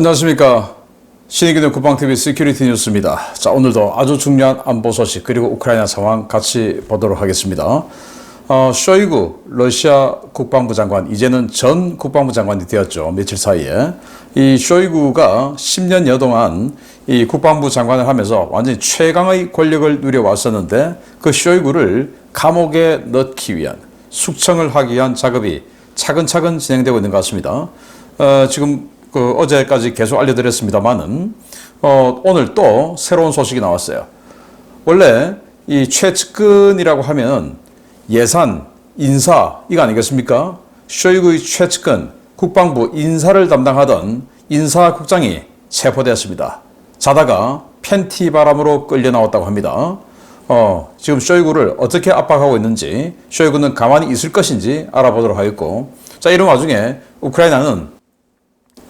안녕하십니까. 신의균의 국방TV 시큐리티 뉴스입니다. 자, 오늘도 아주 중요한 안보 소식 그리고 우크라이나 상황 같이 보도록 하겠습니다. 쇼이구 러시아 국방부 장관, 이제는 전 국방부 장관이 되었죠. 며칠 사이에. 이 쇼이구가 10년여 동안 이 국방부 장관을 하면서 완전히 최강의 권력을 누려왔었는데, 그 쇼이구를 감옥에 넣기 위한, 숙청을 하기 위한 작업이 차근차근 진행되고 있는 것 같습니다. 지금 어제까지 계속 알려드렸습니다만은 오늘 또 새로운 소식이 나왔어요. 원래 이 최측근이라고 하면 예산, 인사 이거 아니겠습니까? 쇼이구의 최측근, 국방부 인사를 담당하던 인사국장이 체포되었습니다. 자다가 팬티 바람으로 끌려 나왔다고 합니다. 지금 쇼이구를 어떻게 압박하고 있는지, 쇼이구는 가만히 있을 것인지 알아보도록 하겠고, 자, 이런 와중에 우크라이나는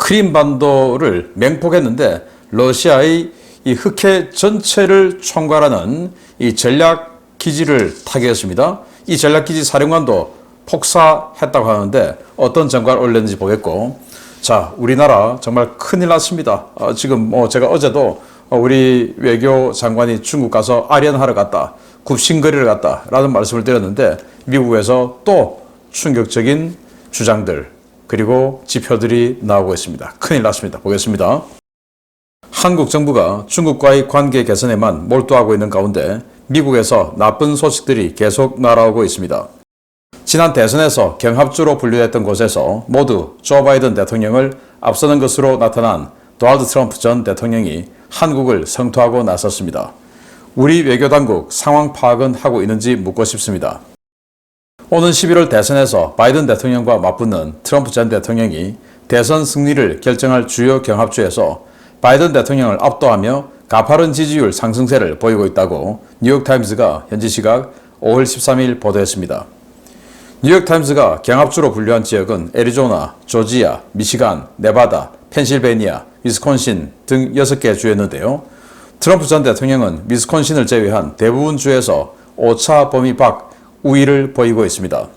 크림반도를 맹폭했는데 러시아의 이 흑해 전체를 총괄하는 이 전략 기지를 타격했습니다. 이 전략 기지 사령관도 폭사했다고 하는데 어떤 전과를 올렸는지 보겠고, 자, 우리나라 정말 큰일 났습니다. 지금 제가 어제도 우리 외교 장관이 중국 가서 아련하러 갔다, 굽신거리를 갔다 라는 말씀을 드렸는데, 미국에서 또 충격적인 주장들 그리고 지표들이 나오고 있습니다. 큰일 났습니다. 보겠습니다. 한국 정부가 중국과의 관계 개선에만 몰두하고 있는 가운데 미국에서 나쁜 소식들이 계속 날아오고 있습니다. 지난 대선에서 경합주로 분류됐던 곳에서 모두 조 바이든 대통령을 앞서는 것으로 나타난 도널드 트럼프 전 대통령이 한국을 성토하고 나섰습니다. 우리 외교당국 상황 파악은 하고 있는지 묻고 싶습니다. 오는 11월 대선에서 바이든 대통령과 맞붙는 트럼프 전 대통령이 대선 승리를 결정할 주요 경합주에서 바이든 대통령을 압도하며 가파른 지지율 상승세를 보이고 있다고 뉴욕타임스가 현지 시각 5월 13일 보도했습니다. 뉴욕타임스가 경합주로 분류한 지역은 애리조나, 조지아, 미시간, 네바다, 펜실베니아, 위스콘신 등 6개 주였는데요. 트럼프 전 대통령은 위스콘신을 제외한 대부분 주에서 오차 범위 밖 우위를 보이고 있습니다.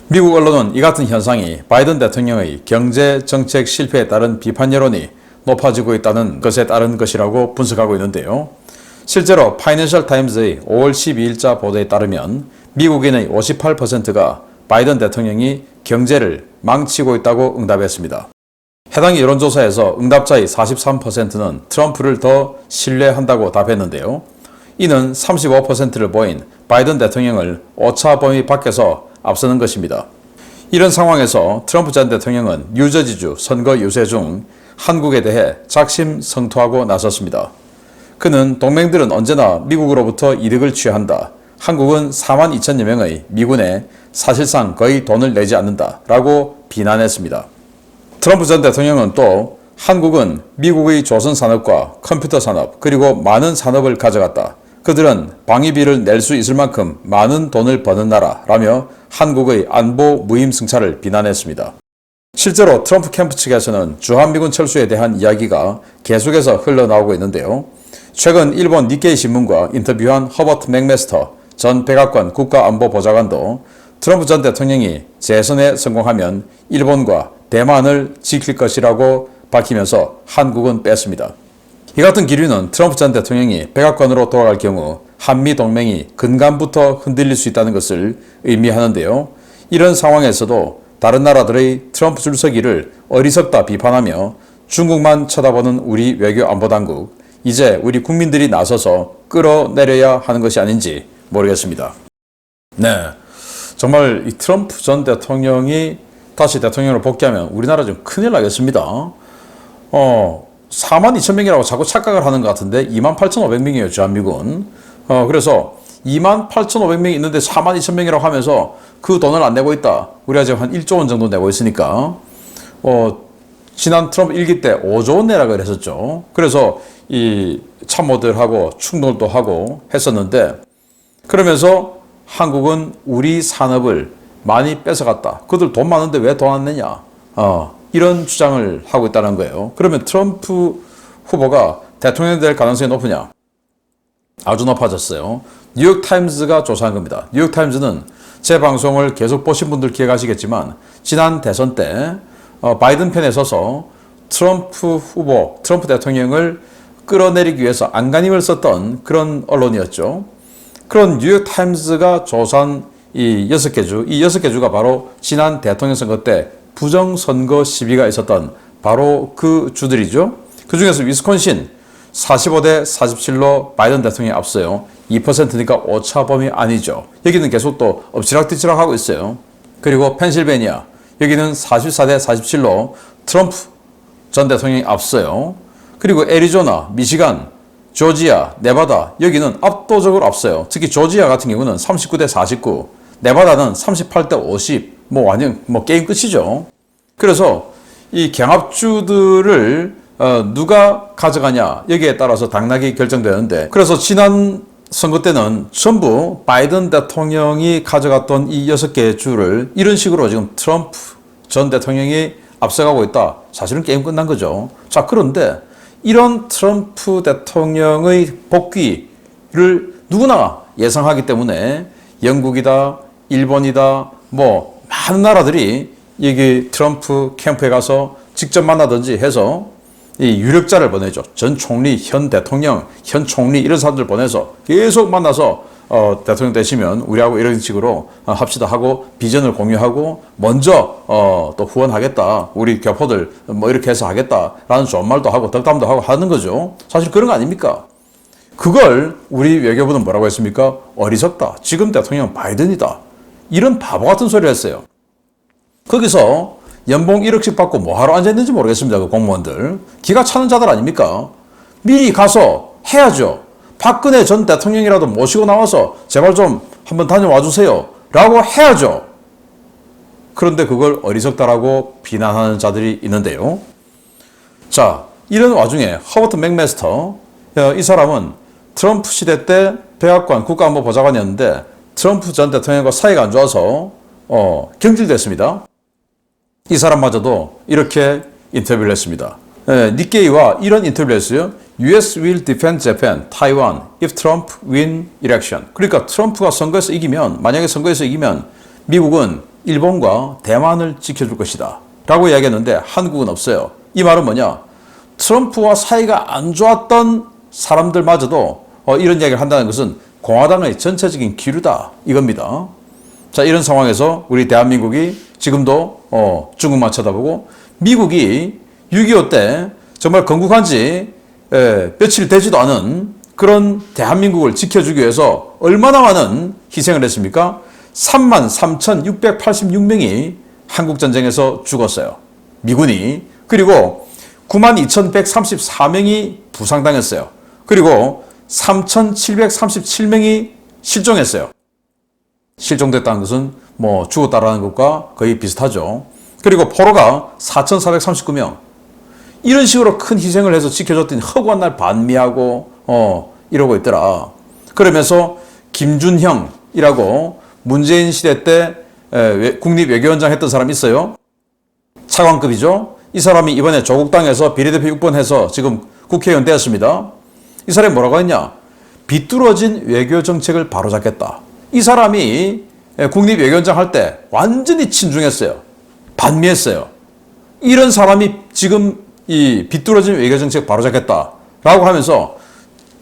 미국 언론은 이 같은 현상이 바이든 대통령의 경제 정책 실패에 따른 비판 여론이 높아지고 있다는 것에 따른 것이라고 분석하고 있는데요. 실제로 파이낸셜 타임즈의 5월 12일자 보도에 따르면 미국인의 58%가 바이든 대통령이 경제를 망치고 있다고 응답했습니다. 해당 여론조사에서 응답자의 43%는 트럼프를 더 신뢰한다고 답했는데요. 이는 35%를 보인 바이든 대통령을 오차 범위 밖에서 앞서는 것입니다. 이런 상황에서 트럼프 전 대통령은 뉴저지주 선거 유세 중 한국에 대해 작심 성토하고 나섰습니다. 그는 동맹들은 언제나 미국으로부터 이득을 취한다, 한국은 4만 2천여 명의 미군에 사실상 거의 돈을 내지 않는다 라고 비난했습니다. 트럼프 전 대통령은 또 한국은 미국의 조선 산업과 컴퓨터 산업 그리고 많은 산업을 가져갔다, 그들은 방위비를 낼 수 있을 만큼 많은 돈을 버는 나라라며 한국의 안보 무임승차를 비난했습니다. 실제로 트럼프 캠프 측에서는 주한미군 철수에 대한 이야기가 계속해서 흘러나오고 있는데요. 최근 일본 니케이 신문과 인터뷰한 허버트 맥메스터 전 백악관 국가안보보좌관도 트럼프 전 대통령이 재선에 성공하면 일본과 대만을 지킬 것이라고 밝히면서 한국은 뺐습니다. 이 같은 기류는 트럼프 전 대통령이 백악관으로 돌아갈 경우 한미동맹이 근간부터 흔들릴 수 있다는 것을 의미하는데요. 이런 상황에서도 다른 나라들의 트럼프 줄서기를 어리석다 비판하며 중국만 쳐다보는 우리 외교안보당국, 이제 우리 국민들이 나서서 끌어내려야 하는 것이 아닌지 모르겠습니다. 네, 정말 이 트럼프 전 대통령이 다시 대통령으로 복귀하면 우리나라 좀 큰일 나겠습니다. 4만 2천 명이라고 자꾸 착각을 하는 것 같은데 28,500명이에요, 주한미군. 그래서 28,500명이 있는데 4만 2천 명이라고 하면서 그 돈을 안 내고 있다. 우리가 지금 한 1조 원 정도 내고 있으니까 지난 트럼프 1기 때 5조 원 내라 그랬었죠. 그래서 이 참모들하고 충돌도 하고 했었는데, 그러면서 한국은 우리 산업을 많이 뺏어갔다, 그들 돈 많은데 왜 돈 안 내냐, 이런 주장을 하고 있다는 거예요. 그러면 트럼프 후보가 대통령이 될 가능성이 높으냐? 아주 높아졌어요. 뉴욕타임즈가 조사한 겁니다. 뉴욕타임즈는 제 방송을 계속 보신 분들 기억하시겠지만 지난 대선 때 바이든 편에 서서 트럼프 후보, 트럼프 대통령을 끌어내리기 위해서 안간힘을 썼던 그런 언론이었죠. 그런 뉴욕타임즈가 조사한 이 6개 주, 이 6개 주가 바로 지난 대통령 선거 때 부정선거 시비가 있었던 바로 그 주들이죠. 그 중에서 위스콘신 45대 47로 바이든 대통령이 앞서요. 2%니까 오차범위 아니죠. 여기는 계속 또 엎치락뒤치락 하고 있어요. 그리고 펜실베니아, 여기는 44대 47로 트럼프 전 대통령이 앞서요. 그리고 애리조나, 미시간, 조지아, 네바다, 여기는 압도적으로 앞서요. 특히 조지아 같은 경우는 39대 49, 네바다는 38대 50, 완전 게임 끝이죠. 그래서 이 경합주들을 누가 가져가냐 여기에 따라서 당락이 결정되는데, 그래서 지난 선거 때는 전부 바이든 대통령이 가져갔던 이 6개의 주를 이런 식으로 지금 트럼프 전 대통령이 앞서가고 있다. 사실은 게임 끝난 거죠. 자, 그런데 이런 트럼프 대통령의 복귀를 누구나 예상하기 때문에 영국이다, 일본이다, 많은 나라들이 여기 트럼프 캠프에 가서 직접 만나든지 해서 이 유력자를 보내죠. 전 총리, 현 대통령, 현 총리 이런 사람들 보내서 계속 만나서 대통령 되시면 우리하고 이런 식으로 합시다 하고 비전을 공유하고 먼저 또 후원하겠다. 우리 교포들 이렇게 해서 하겠다라는 좋은 말도 하고 덕담도 하고 하는 거죠. 사실 그런 거 아닙니까? 그걸 우리 외교부는 뭐라고 했습니까? 어리석다. 지금 대통령은 바이든이다. 이런 바보 같은 소리를 했어요. 거기서 연봉 1억씩 받고 뭐하러 앉아있는지 모르겠습니다. 그 공무원들. 기가 차는 자들 아닙니까? 미리 가서 해야죠. 박근혜 전 대통령이라도 모시고 나와서 제발 좀 한번 다녀와 주세요. 라고 해야죠. 그런데 그걸 어리석다라고 비난하는 자들이 있는데요. 자, 이런 와중에 허버트 맥메스터, 이 사람은 트럼프 시대 때 백악관 국가안보보좌관이었는데 트럼프 전 대통령과 사이가 안 좋아서 경질됐습니다. 이 사람마저도 이렇게 인터뷰를 했습니다. 니케이와 이런 인터뷰를 했어요. US will defend Japan, Taiwan if Trump win election. 그러니까 트럼프가 선거에서 이기면, 만약에 선거에서 이기면 미국은 일본과 대만을 지켜줄 것이다 라고 이야기했는데 한국은 없어요. 이 말은 뭐냐? 트럼프와 사이가 안 좋았던 사람들마저도 이런 이야기를 한다는 것은 공화당의 전체적인 기류다 이겁니다. 자, 이런 상황에서 우리 대한민국이 지금도 중국만 쳐다보고, 미국이 6.25 때 정말 건국한 지 며칠 되지도 않은 그런 대한민국을 지켜주기 위해서 얼마나 많은 희생을 했습니까? 33,686명이 한국전쟁에서 죽었어요. 미군이. 그리고 92,134명이 부상당했어요. 그리고 3,737명이 실종했어요. 실종됐다는 것은 죽었다라는 것과 거의 비슷하죠. 그리고 포로가 4,439명. 이런 식으로 큰 희생을 해서 지켜줬더니 허구한 날 반미하고 이러고 있더라. 그러면서 김준형이라고 문재인 시대 때 국립외교원장 했던 사람이 있어요. 차관급이죠. 이 사람이 이번에 조국당에서 비례대표 6번 해서 지금 국회의원 되었습니다. 이 사람이 뭐라고 했냐? 비뚤어진 외교정책을 바로잡겠다. 이 사람이 국립외교원장 할 때 완전히 친중했어요. 반미했어요. 이런 사람이 지금 이 비뚤어진 외교정책 바로잡겠다라고 하면서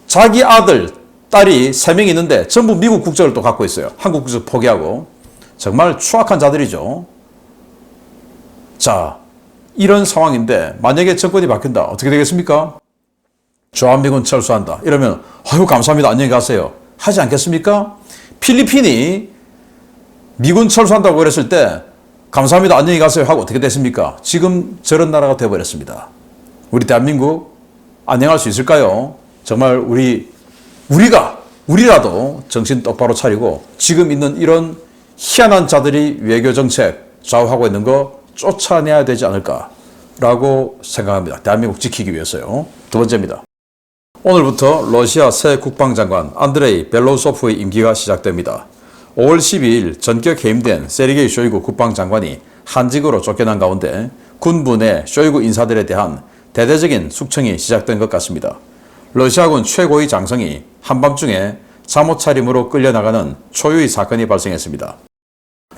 자기 아들, 딸이 3명이 있는데 전부 미국 국적을 또 갖고 있어요. 한국 국적 포기하고. 정말 추악한 자들이죠. 자, 이런 상황인데 만약에 정권이 바뀐다. 어떻게 되겠습니까? 주한미군 철수한다. 이러면 아유 감사합니다. 안녕히 가세요. 하지 않겠습니까? 필리핀이 미군 철수한다고 그랬을 때 감사합니다. 안녕히 가세요 하고 어떻게 됐습니까? 지금 저런 나라가 되어버렸습니다. 우리 대한민국 안녕할 수 있을까요? 정말 우리라도 정신 똑바로 차리고 지금 있는 이런 희한한 자들이 외교정책 좌우하고 있는 거 쫓아내야 되지 않을까라고 생각합니다. 대한민국 지키기 위해서요. 두 번째입니다. 오늘부터 러시아 새 국방장관 안드레이 벨로소프의 임기가 시작됩니다. 5월 12일 전격 해임된 세르게이 쇼이구 국방장관이 한직으로 쫓겨난 가운데 군부 내 쇼이구 인사들에 대한 대대적인 숙청이 시작된 것 같습니다. 러시아군 최고의 장성이 한밤중에 잠옷차림으로 끌려나가는 초유의 사건이 발생했습니다.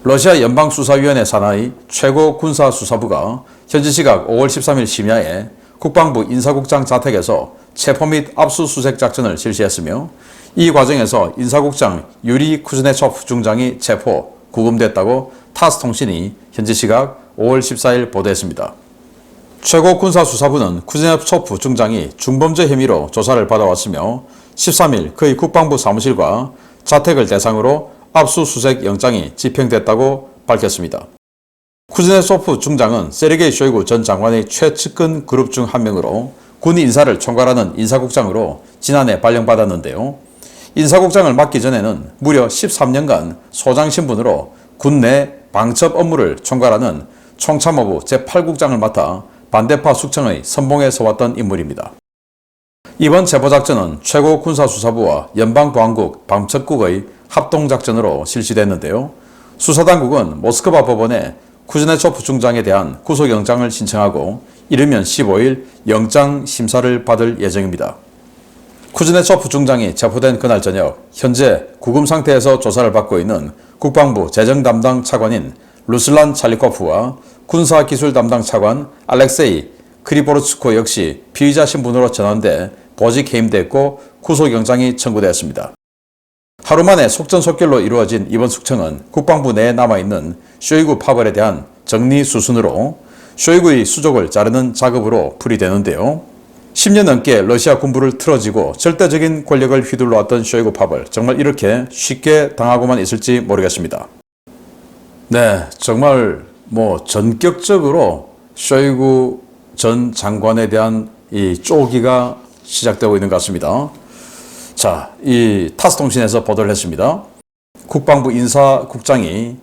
러시아 연방수사위원회 산하의 최고군사수사부가 현지 시각 5월 13일 심야에 국방부 인사국장 자택에서 체포 및 압수수색 작전을 실시했으며 이 과정에서 인사국장 유리 쿠즈네초프 중장이 체포, 구금됐다고 타스 통신이 현지 시각 5월 14일 보도했습니다. 최고군사수사부는 쿠즈네초프 중장이 중범죄 혐의로 조사를 받아왔으며 13일 그의 국방부 사무실과 자택을 대상으로 압수수색 영장이 집행됐다고 밝혔습니다. 쿠즈네초프 중장은 세르게이 쇼이구 전 장관의 최측근 그룹 중 한 명으로 군 인사를 총괄하는 인사국장으로 지난해 발령받았는데요. 인사국장을 맡기 전에는 무려 13년간 소장 신분으로 군 내 방첩 업무를 총괄하는 총참모부 제8국장을 맡아 반대파 숙청의 선봉에 서왔던 인물입니다. 이번 체포작전은 최고군사수사부와 연방보안국, 방첩국의 합동작전으로 실시됐는데요. 수사당국은 모스크바 법원에 쿠즈네초프 중장에 대한 구속영장을 신청하고 이르면 15일 영장 심사를 받을 예정입니다. 쿠즈네초프 중장이 체포된 그날 저녁 현재 구금 상태에서 조사를 받고 있는 국방부 재정 담당 차관인 루슬란 찰리코프와 군사기술 담당 차관 알렉세이 크리보르츠코 역시 피의자 신분으로 전환돼 보직 해임됐고 구속영장이 청구되었습니다. 하루 만에 속전속결로 이루어진 이번 숙청은 국방부 내에 남아있는 쇼이구 파벌에 대한 정리 수순으로 쇼이구의 수족을 자르는 작업으로 풀이되는데요. 10년 넘게 러시아 군부를 틀어지고 절대적인 권력을 휘둘러왔던 쇼이구 파벌, 정말 이렇게 쉽게 당하고만 있을지 모르겠습니다. 네, 정말 전격적으로 쇼이구 전 장관에 대한 이 쪼기가 시작되고 있는 것 같습니다. 자, 이 타스 통신에서 보도를 했습니다. 국방부 인사국장이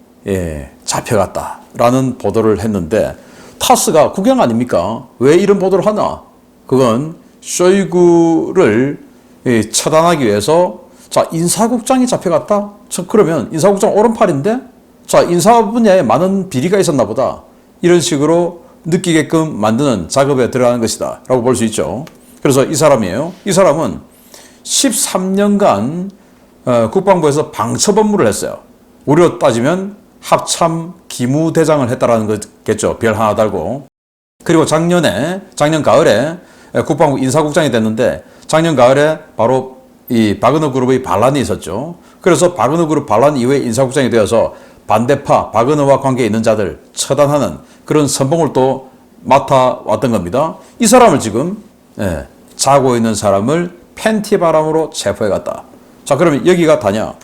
잡혀갔다라는 보도를 했는데 타스가 국영 아닙니까? 왜 이런 보도를 하나? 그건 쇼이구를 처단하기 위해서 자, 인사국장이 잡혀갔다? 그러면 인사국장 오른팔인데 자, 인사 분야에 많은 비리가 있었나 보다. 이런 식으로 느끼게끔 만드는 작업에 들어가는 것이다 라고 볼 수 있죠. 그래서 이 사람이에요. 이 사람은 13년간 국방부에서 방첩 업무를 했어요. 우리로 따지면 합참 기무대장을 했다라는 거겠죠. 별 하나 달고. 그리고 작년 가을에 국방부 인사국장이 됐는데 작년 가을에 바로 이 바그너 그룹의 반란이 있었죠. 그래서 바그너 그룹 반란 이후에 인사국장이 되어서 반대파 바그너와 관계 있는 자들 처단하는 그런 선봉을 또 맡아왔던 겁니다. 이 사람을 지금 자고 있는 사람을 팬티바람으로 체포해갔다. 자, 그러면 여기가 다냐?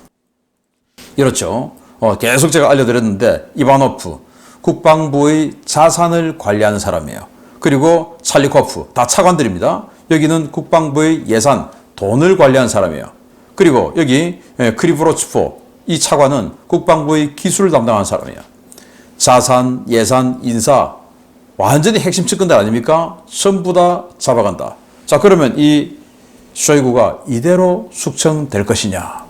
이렇죠. 계속 제가 알려드렸는데 이바노프 국방부의 자산을 관리하는 사람이에요. 그리고 찰리코프 다 차관들입니다. 여기는 국방부의 예산, 돈을 관리하는 사람이에요. 그리고 여기 크리브로츠포 이 차관은 국방부의 기술을 담당하는 사람이에요. 자산, 예산, 인사 완전히 핵심 측근들 아닙니까? 전부 다 잡아간다. 자, 그러면 이 쇼이구가 이대로 숙청될 것이냐?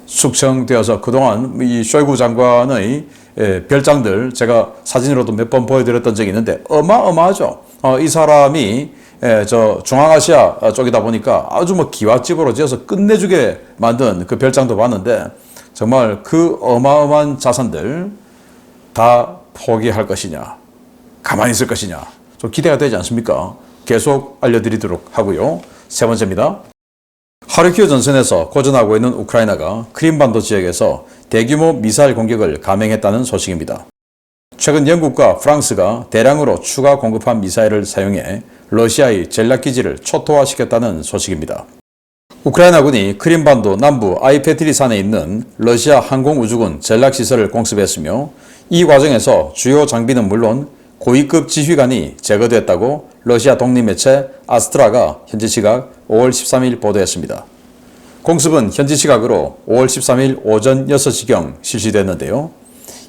숙청되어서 그동안 이 쇼이구 장관의 별장들 제가 사진으로도 몇 번 보여드렸던 적이 있는데 어마어마하죠. 이 사람이 저 중앙아시아 쪽이다 보니까 아주 기와집으로 지어서 끝내주게 만든 그 별장도 봤는데 정말 그 어마어마한 자산들 다 포기할 것이냐, 가만히 있을 것이냐, 좀 기대가 되지 않습니까? 계속 알려드리도록 하고요. 세 번째입니다. 하르키우 전선에서 고전하고 있는 우크라이나가 크림반도 지역에서 대규모 미사일 공격을 감행했다는 소식입니다. 최근 영국과 프랑스가 대량으로 추가 공급한 미사일을 사용해 러시아의 전략기지를 초토화시켰다는 소식입니다. 우크라이나군이 크림반도 남부 아이페트리산에 있는 러시아 항공우주군 전략시설을 공습했으며 이 과정에서 주요 장비는 물론 고위급 지휘관이 제거됐다고 러시아 독립매체 아스트라가 현지 시각 5월 13일 보도했습니다. 공습은 현지 시각으로 5월 13일 오전 6시경 실시됐는데요.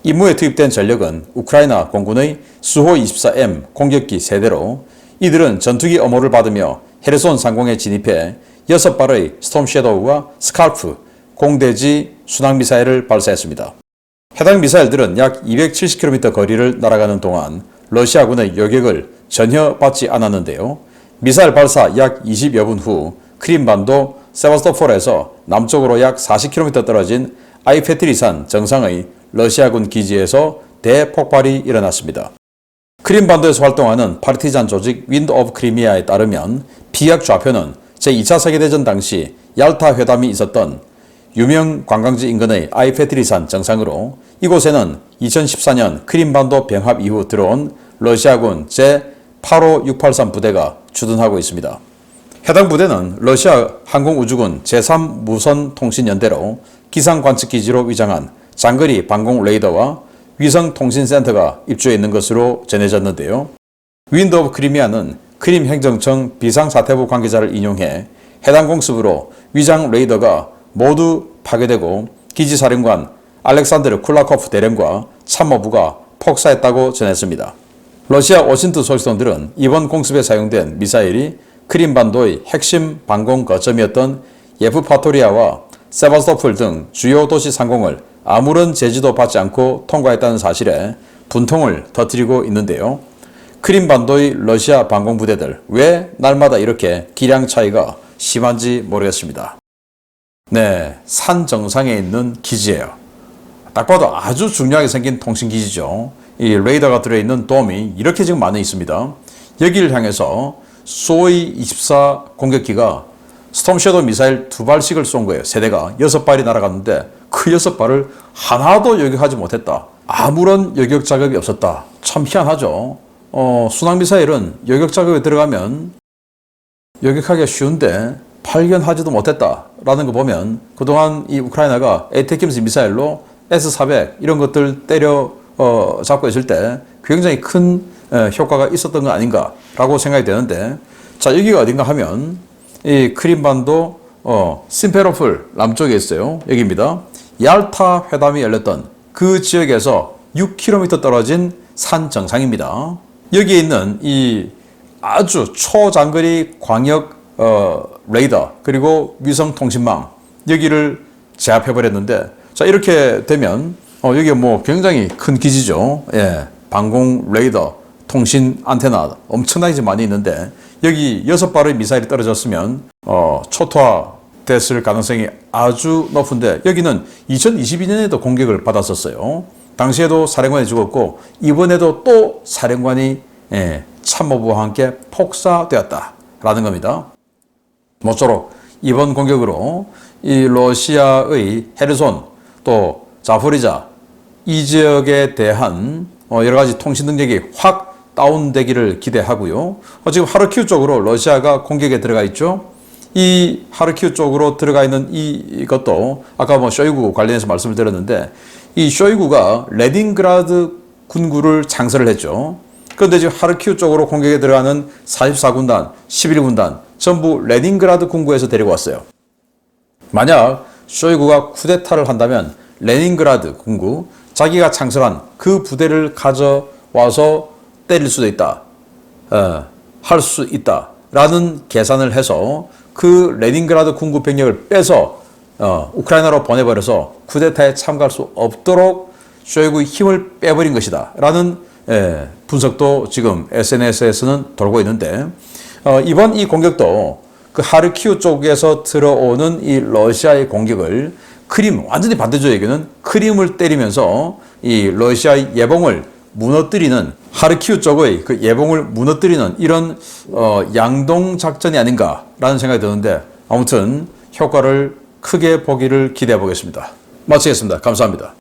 임무에 투입된 전력은 우크라이나 공군의 수호-24M 공격기 3대로 이들은 전투기 엄호를 받으며 헤르손 상공에 진입해 6발의 스톰 섀도우와 스칼프 공대지 순항미사일을 발사했습니다. 해당 미사일들은 약 270km 거리를 날아가는 동안 러시아군의 요격을 전혀 받지 않았는데요. 미사일 발사 약 20여 분 후 크림반도 세바스토폴에서 남쪽으로 약 40km 떨어진 아이페트리산 정상의 러시아군 기지에서 대폭발이 일어났습니다. 크림반도에서 활동하는 파르티잔 조직 윈드 오브 크리미아에 따르면 피약 좌표는 제2차 세계대전 당시 얄타 회담이 있었던 유명 관광지 인근의 아이페트리산 정상으로 이곳에는 2014년 크림반도 병합 이후 들어온 러시아군 제85683 부대가 주둔하고 있습니다. 해당 부대는 러시아 항공우주군 제3무선통신연대로 기상관측기지로 위장한 장거리 방공 레이더와 위성통신센터가 입주해 있는 것으로 전해졌는데요. 윈드 오브 크리미아는 크림 행정청 비상사태부 관계자를 인용해 해당 공습으로 위장 레이더가 모두 파괴되고 기지사령관 알렉산드르 쿨라코프 대령과 참모부가 폭사했다고 전했습니다. 러시아 오신트 소식통들은 이번 공습에 사용된 미사일이 크림반도의 핵심 방공 거점이었던 예프파토리아와 세바스토폴 등 주요 도시 상공을 아무런 제지도 받지 않고 통과했다는 사실에 분통을 터뜨리고 있는데요. 크림반도의 러시아 방공부대들 왜 날마다 이렇게 기량 차이가 심한지 모르겠습니다. 네, 산 정상에 있는 기지예요. 딱 봐도 아주 중요하게 생긴 통신기지죠. 이 레이더가 들어있는 돔이 이렇게 지금 많이 있습니다. 여기를 향해서 소이-24 공격기가 스톰 섀도우 미사일 2발씩을 쏜 거예요. 세대가 6발이 날아갔는데 그 6발을 하나도 요격하지 못했다. 아무런 요격 자격이 없었다. 참 희한하죠. 순항미사일은 요격 자격에 들어가면 요격하기가 쉬운데 발견하지도 못했다라는 거 보면 그동안 이 우크라이나가 에이테킴스 미사일로 S-400 이런 것들 때려 잡고 있을 때 굉장히 큰 효과가 있었던 거 아닌가라고 생각이 되는데, 자, 여기가 어딘가 하면 이 크림반도 심페로폴 남쪽에 있어요. 여기입니다. 얄타 회담이 열렸던 그 지역에서 6km 떨어진 산 정상입니다. 여기에 있는 이 아주 초장거리 광역 레이더 그리고 위성통신망 여기를 제압해버렸는데, 자, 이렇게 되면 여기 뭐 굉장히 큰 기지죠. 예, 방공 레이더, 통신 안테나 엄청나게 많이 있는데 여기 6발의 미사일이 떨어졌으면 초토화 됐을 가능성이 아주 높은데 여기는 2022년에도 공격을 받았었어요. 당시에도 사령관이 죽었고 이번에도 또 사령관이 참모부와 함께 폭사되었다라는 겁니다. 모쪼록 이번 공격으로 이 러시아의 헤르손 또 자포리자 이 지역에 대한 여러 가지 통신 능력이 확 다운되기를 기대하고요. 지금 하르키우 쪽으로 러시아가 공격에 들어가 있죠. 이 하르키우 쪽으로 들어가 있는 이것도 아까 뭐 쇼이구 관련해서 말씀을 드렸는데 이 쇼이구가 레닌그라드 군구를 창설을 했죠. 그런데 지금 하르키우 쪽으로 공격에 들어가는 44군단, 11군단 전부 레닌그라드 군구에서 데리고 왔어요. 만약 쇼이구가 쿠데타를 한다면 레닌그라드 군구, 자기가 창설한 그 부대를 가져와서 때릴 수도 있다, 할 수 있다라는 계산을 해서 그 레닌그라드 군구 병력을 빼서 우크라이나로 보내버려서 쿠데타에 참가할 수 없도록 쇼이구의 힘을 빼버린 것이다 라는 분석도 지금 SNS에서는 돌고 있는데, 이번 이 공격도 그 하르키우 쪽에서 들어오는 이 러시아의 공격을 완전히 반대죠. 여기는 크림을 때리면서 이 러시아의 예봉을 무너뜨리는, 하르키우 쪽의 그 예봉을 무너뜨리는 이런 양동 작전이 아닌가라는 생각이 드는데, 아무튼 효과를 크게 보기를 기대해 보겠습니다. 마치겠습니다. 감사합니다.